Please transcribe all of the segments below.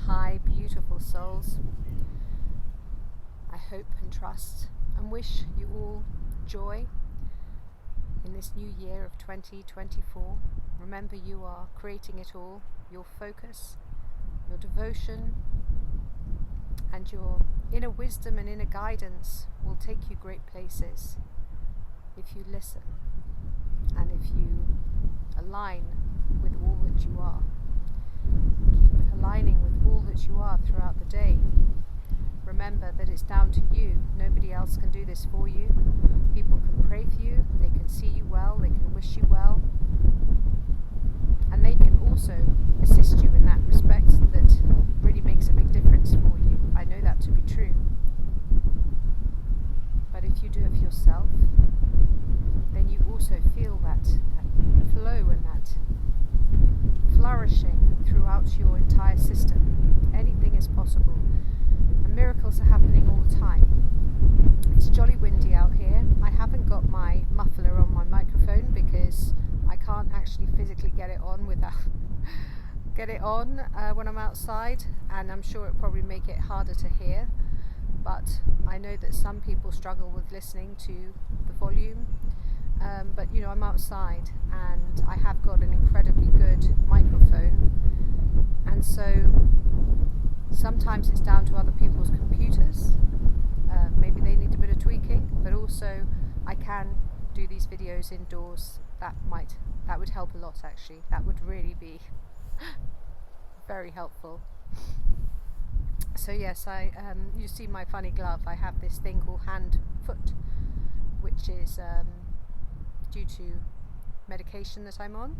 Hi, beautiful souls. I hope and trust and wish you all joy in this new year of 2024. Remember, you are creating it all. Your focus, your devotion, and your inner wisdom and inner guidance will take you great places if you listen and if you align with all that you are. Keep aligning with all that you are throughout the day. Remember that it's down to you. Nobody else can do this for you. People can pray for you, they can see you well, they can wish you well, and they can also assist you in that respect that really makes a big difference for you. I know that to be true. But if you do it for yourself, then you also feel that flow and that flourishing throughout your entire system. Anything is possible, and miracles are happening all the time. It's jolly windy out here. I haven't got my muffler on my microphone because I can't actually physically get it on when I'm outside, and I'm sure it'll probably make it harder to hear. But I know that some people struggle with listening to the volume. But you know, I'm outside and I have got an incredibly good microphone, and so sometimes it's down to other people's computers. Maybe they need a bit of tweaking, but also I can do these videos indoors. That would help a lot, actually. That would really be very helpful. So yes, you see my funny glove. I have this thing called hand-foot, which is due to medication that I'm on,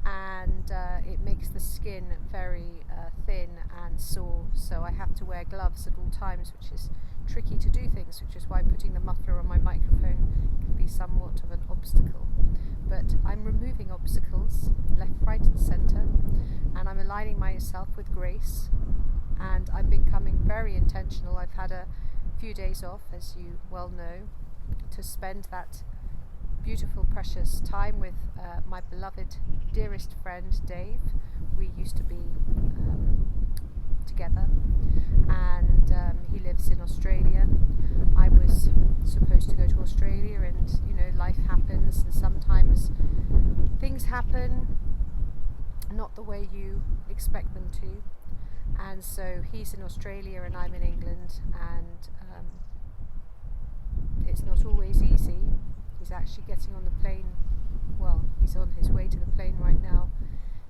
and it makes the skin very thin and sore, so I have to wear gloves at all times, which is tricky to do things, which is why putting the muffler on my microphone can be somewhat of an obstacle. But I'm removing obstacles left, right and centre, and I'm aligning myself with grace, and I'm becoming very intentional. I've had a few days off, as you well know, to spend that beautiful, precious time with my beloved, dearest friend Dave. We used to be together, and he lives in Australia. I was supposed to go to Australia, and you know, life happens, and sometimes things happen not the way you expect them to, and so he's in Australia and I'm in England, and it's not always easy. He's actually getting on the plane. Well, he's on his way to the plane right now.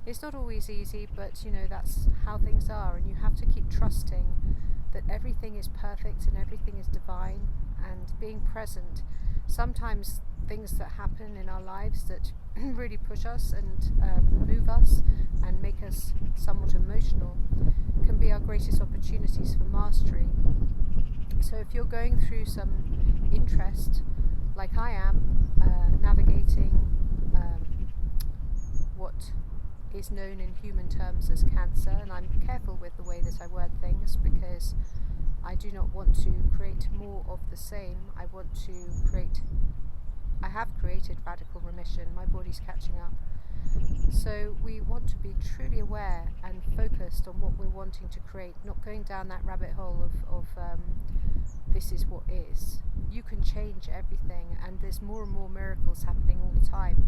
It's not always easy, but you know, that's how things are, and you have to keep trusting that everything is perfect and everything is divine, and being present. Sometimes things that happen in our lives that really push us and move us and make us somewhat emotional can be our greatest opportunities for mastery. So if you're going through some interest, like I am, navigating what is known in human terms as cancer, and I'm careful with the way that I word things because I do not want to create more of the same. I have created radical remission. My body's catching up. So we want to be truly aware and focused on what we're wanting to create, not going down that rabbit hole of this is what is. You can change everything, and there's more and more miracles happening all the time.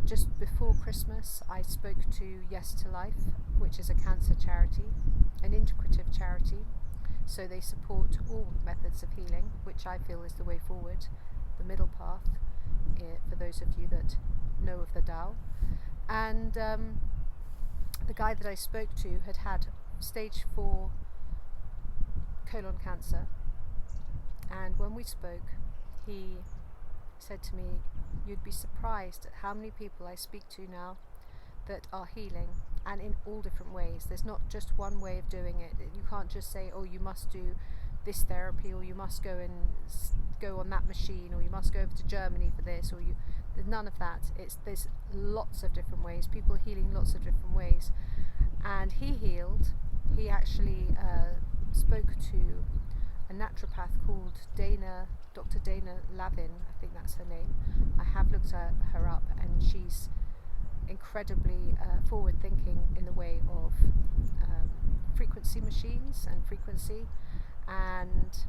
Just before Christmas, I spoke to Yes to Life, which is a cancer charity, an integrative charity. So they support all methods of healing, which I feel is the way forward, the middle path, for those of you that know of the Tao. And the guy that I spoke to had stage 4 colon cancer, and when we spoke, he said to me, "You'd be surprised at how many people I speak to now that are healing, and in all different ways. There's not just one way of doing it. You can't just say, oh, you must do this therapy, or you must go on that machine, or you must go over to Germany for this, or there's none of that. There's lots of different ways. People healing lots of different ways." And he actually spoke to a naturopath called Dr. Dana Lavin, I think that's her name. I have looked her up, and she's incredibly forward thinking in the way of machines and frequency, and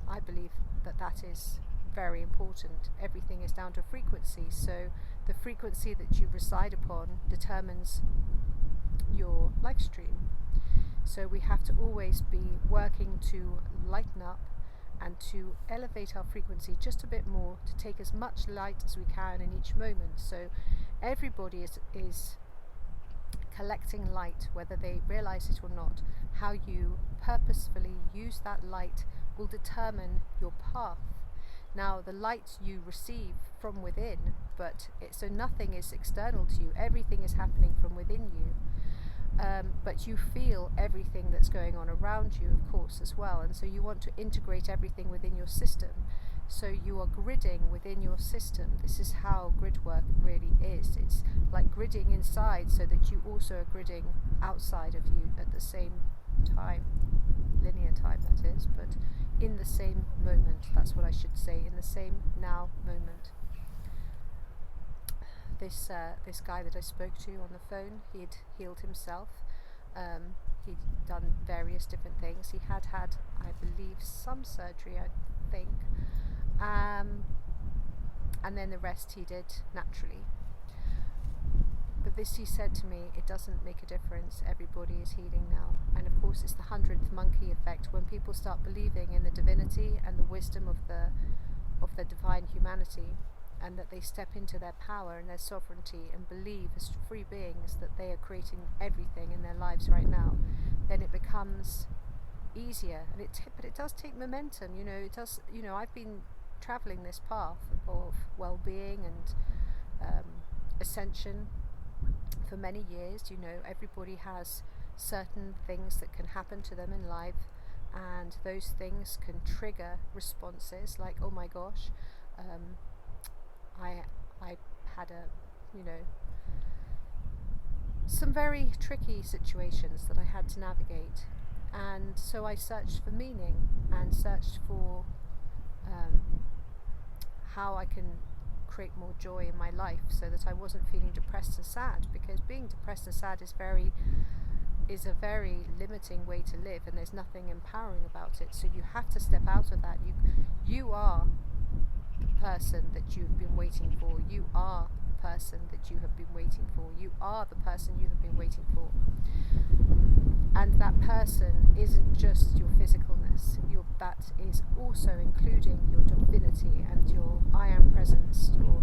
I believe that that is very important. Everything is down to frequency, so the frequency that you reside upon determines your life stream. So we have to always be working to lighten up and to elevate our frequency just a bit more, to take as much light as we can in each moment. So everybody is collecting light, whether they realize it or not. How you purposefully use that light will determine your path. Now, the light you receive from within, so nothing is external to you, everything is happening from within you. But you feel everything that's going on around you, of course, as well. And so you want to integrate everything within your system. So you are gridding within your system. This is how grid work really is. It's like gridding inside so that you also are gridding outside of you at the same time. Linear time, that is, but in the same moment. That's what I should say, in the same now moment. This guy that I spoke to on the phone, he'd healed himself. He'd done various different things. He had, I believe, some surgery, I think, and then the rest he did naturally. But this, he said to me, it doesn't make a difference. Everybody is healing now. And of course, it's the 100th monkey effect. When people start believing in the divinity and the wisdom of the divine humanity, and that they step into their power and their sovereignty and believe as free beings that they are creating everything in their lives right now, then it becomes easier. And but it does take momentum. It does. I've been traveling this path of well-being and ascension for many years. Everybody has certain things that can happen to them in life, and those things can trigger responses like, oh my gosh, I had some very tricky situations that I had to navigate, and so I searched for meaning and searched for how I can create more joy in my life, so that I wasn't feeling depressed and sad, because being depressed and sad is a very limiting way to live, and there's nothing empowering about it. So you have to step out of that. You are the person that you've been waiting for. You are the person that you have been waiting for. You are the person you have been waiting for. And that person isn't just your physicalness. That is also including your divinity and your I am presence, your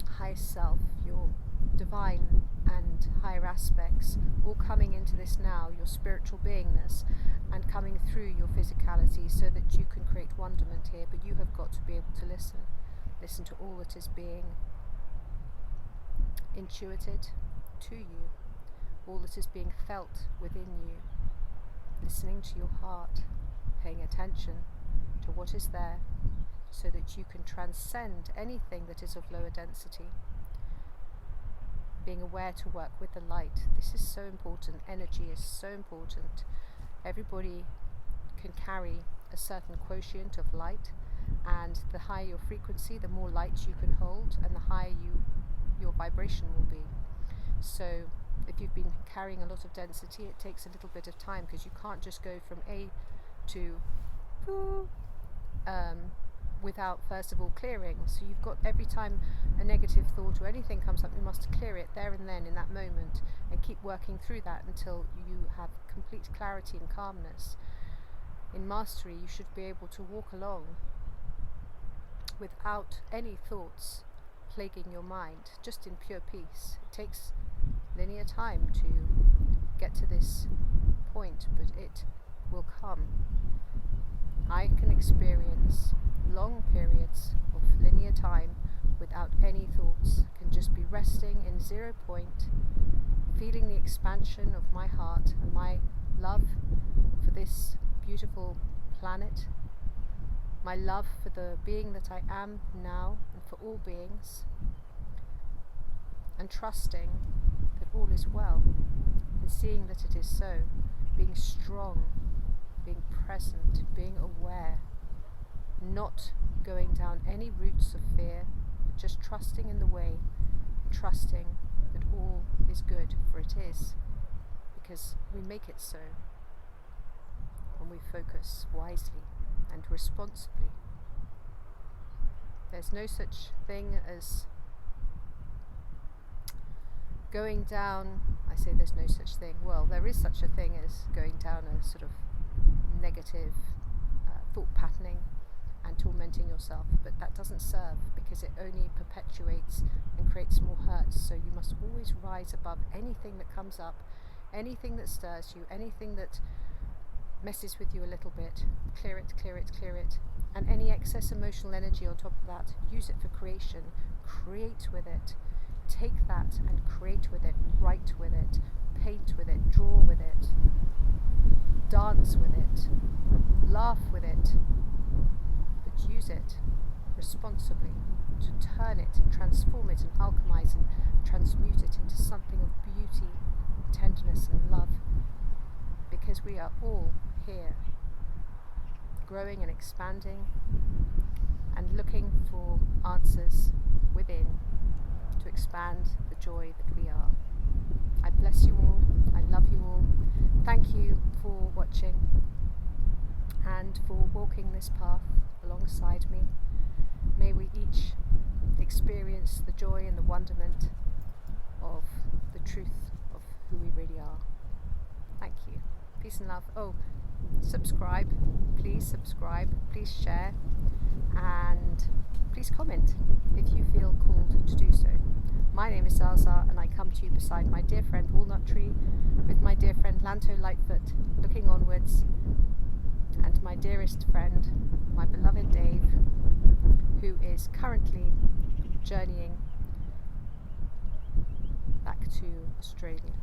high self, your divine and higher aspects, all coming into this now, your spiritual beingness, and coming through your physicality, so that you can create wonderment here. But you have got to be able to listen to all that is being intuited to you, all that is being felt within you, listening to your heart, paying attention to what is there, so that you can transcend anything that is of lower density. Being aware to work with the light. This is so important. Energy is so important. Everybody can carry a certain quotient of light, and the higher your frequency, the more light you can hold, and the higher your vibration will be. So if you've been carrying a lot of density, it takes a little bit of time, because you can't just go from A to without first of all clearing. So you've got, every time a negative thought or anything comes up, you must clear it there and then in that moment, and keep working through that until you have complete clarity and calmness. In mastery, you should be able to walk along without any thoughts plaguing your mind, just in pure peace. It takes linear time to get to this point, but it will come. I can experience long periods of linear time without any thoughts. I can just be resting in 0 point, feeling the expansion of my heart and my love for this beautiful planet, my love for the being that I am now and for all beings, and trusting that all is well, and seeing that it is so, being strong, being present, being aware, not going down any routes of fear, but just trusting in the way, trusting that all is good, for it is, because we make it so when we focus wisely and responsibly. There's no such thing as going down, I say there's no such thing, well, there is such a thing as going down a sort of negative thought patterning and tormenting yourself, but that doesn't serve, because it only perpetuates and creates more hurt. So you must always rise above anything that comes up, anything that stirs you, anything that messes with you a little bit. Clear it, clear it, clear it. And any excess emotional energy on top of that, use it for creation. Create with it. Take that and create with it, write with it, paint with it, draw with it, dance with it, laugh with it, but use it responsibly to turn it and transform it and alchemize and transmute it into something of beauty, tenderness and love, because we are all here growing and expanding and looking for answers within to expand the joy that we are. I bless you all. I love you all. Thank you for watching and for walking this path alongside me. May we each experience the joy and the wonderment of the truth of who we really are. Thank you. Peace and love. Oh, subscribe. Please share, and please comment if you feel called to do so. My name is ZsaZsa, and I come to you beside my dear friend Walnut Tree, with my dear friend Lanto Lightfoot looking onwards, and my dearest friend, my beloved Dave, who is currently journeying back to Australia.